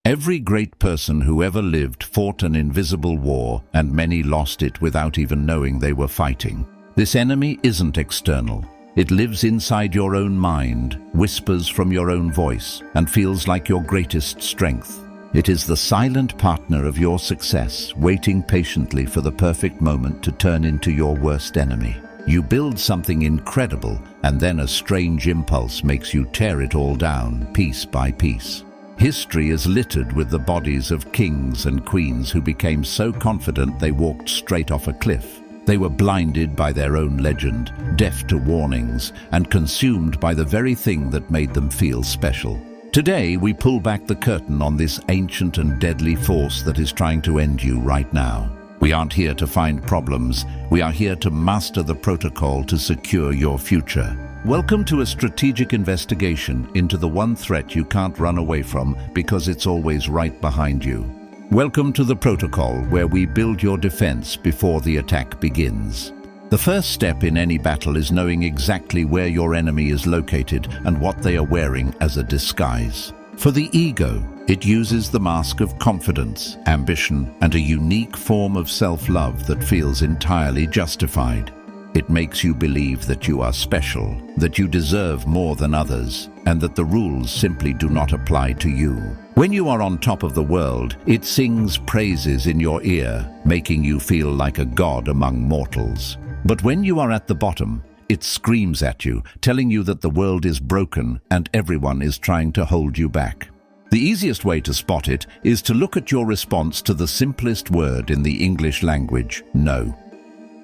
Every great person who ever lived fought an invisible war, and many lost it without even knowing they were fighting. This enemy isn't external. It lives inside your own mind, whispers from your own voice, and feels like your greatest strength. It is the silent partner of your success, waiting patiently for the perfect moment to turn into your worst enemy. You build something incredible, and then a strange impulse makes you tear it all down, piece by piece. History is littered with the bodies of kings and queens who became so confident they walked straight off a cliff. They were blinded by their own legend, deaf to warnings, and consumed by the very thing that made them feel special. Today, we pull back the curtain on this ancient and deadly force that is trying to end you right now. We aren't here to find problems. We are here to master the protocol to secure your future. Welcome to a strategic investigation into the one threat you can't run away from because it's always right behind you. Welcome to the protocol, where we build your defense before the attack begins. The first step in any battle is knowing exactly where your enemy is located and what they are wearing as a disguise. For the ego, it uses the mask of confidence, ambition, and a unique form of self-love that feels entirely justified. It makes you believe that you are special, that you deserve more than others, and that the rules simply do not apply to you. When you are on top of the world, it sings praises in your ear, making you feel like a god among mortals. But when you are at the bottom, it screams at you, telling you that the world is broken and everyone is trying to hold you back. The easiest way to spot it is to look at your response to the simplest word in the English language, no.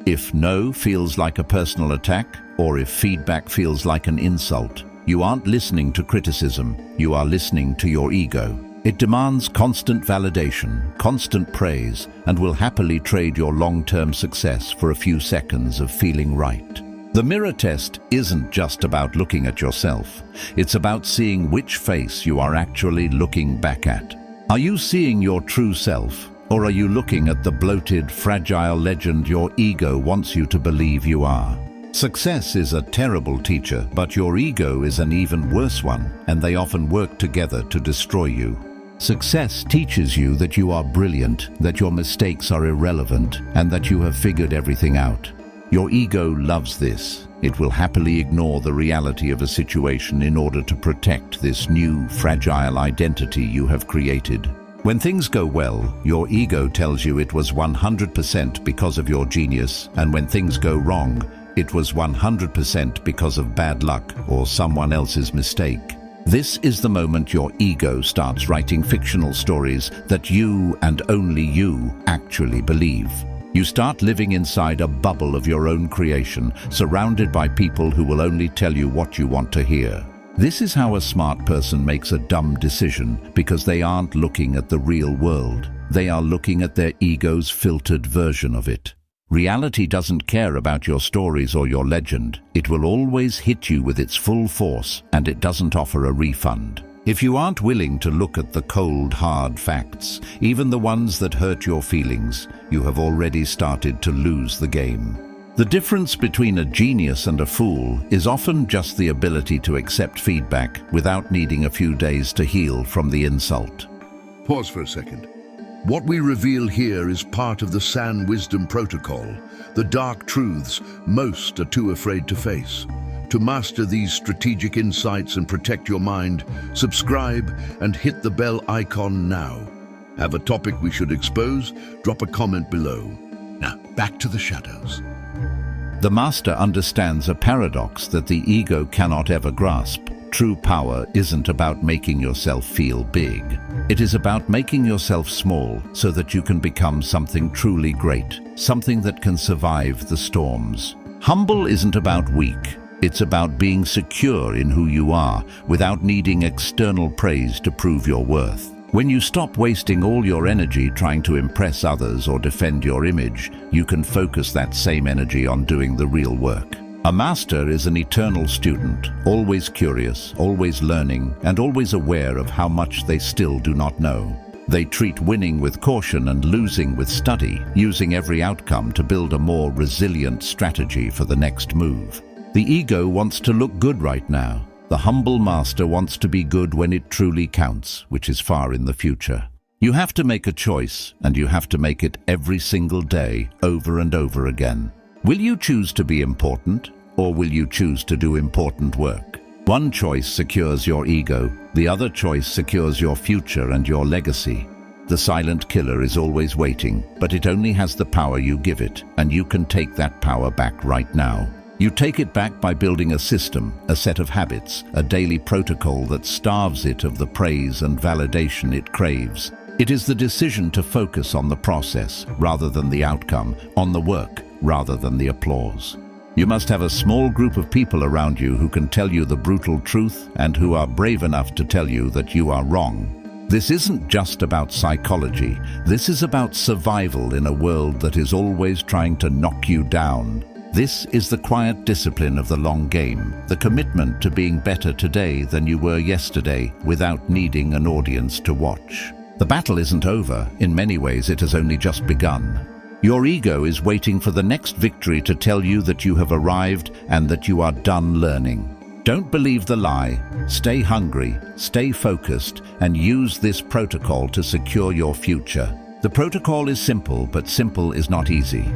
If no feels like a personal attack, or if feedback feels like an insult, you aren't listening to criticism, you are listening to your ego. It demands constant validation, constant praise, and will happily trade your long-term success for a few seconds of feeling right. The mirror test isn't just about looking at yourself. It's about seeing which face you are actually looking back at. Are you seeing your true self, or are you looking at the bloated, fragile legend your ego wants you to believe you are? Success is a terrible teacher, but your ego is an even worse one, and they often work together to destroy you. Success teaches you that you are brilliant, that your mistakes are irrelevant, and that you have figured everything out. Your ego loves this. It will happily ignore the reality of a situation in order to protect this new, fragile identity you have created. When things go well, your ego tells you it was 100% because of your genius, and when things go wrong, it was 100% because of bad luck or someone else's mistake. This is the moment your ego starts writing fictional stories that you and only you actually believe. You start living inside a bubble of your own creation, surrounded by people who will only tell you what you want to hear. This is how a smart person makes a dumb decision, because they aren't looking at the real world. They are looking at their ego's filtered version of it. Reality doesn't care about your stories or your legend. It will always hit you with its full force, and it doesn't offer a refund. If you aren't willing to look at the cold, hard facts, even the ones that hurt your feelings, you have already started to lose the game. The difference between a genius and a fool is often just the ability to accept feedback without needing a few days to heal from the insult. Pause for a second. What we reveal here is part of the San Wisdom Protocol, the dark truths most are too afraid to face. To master these strategic insights and protect your mind, subscribe and hit the bell icon now. Have a topic we should expose? Drop a comment below. Now, back to the shadows. The master understands a paradox that the ego cannot ever grasp. True power isn't about making yourself feel big. It is about making yourself small so that you can become something truly great, something that can survive the storms. Humble isn't about weak. It's about being secure in who you are without needing external praise to prove your worth. When you stop wasting all your energy trying to impress others or defend your image, you can focus that same energy on doing the real work. A master is an eternal student, always curious, always learning, and always aware of how much they still do not know. They treat winning with caution and losing with study, using every outcome to build a more resilient strategy for the next move. The ego wants to look good right now. The humble master wants to be good when it truly counts, which is far in the future. You have to make a choice, and you have to make it every single day, over and over again. Will you choose to be important, or will you choose to do important work? One choice secures your ego, the other choice secures your future and your legacy. The silent killer is always waiting, but it only has the power you give it, and you can take that power back right now. You take it back by building a system, a set of habits, a daily protocol that starves it of the praise and validation it craves. It is the decision to focus on the process rather than the outcome, on the work rather than the applause. You must have a small group of people around you who can tell you the brutal truth and who are brave enough to tell you that you are wrong. This isn't just about psychology. This is about survival in a world that is always trying to knock you down. This is the quiet discipline of the long game, the commitment to being better today than you were yesterday without needing an audience to watch. The battle isn't over. In many ways, it has only just begun. Your ego is waiting for the next victory to tell you that you have arrived and that you are done learning. Don't believe the lie. Stay hungry, stay focused, and use this protocol to secure your future. The protocol is simple, but simple is not easy.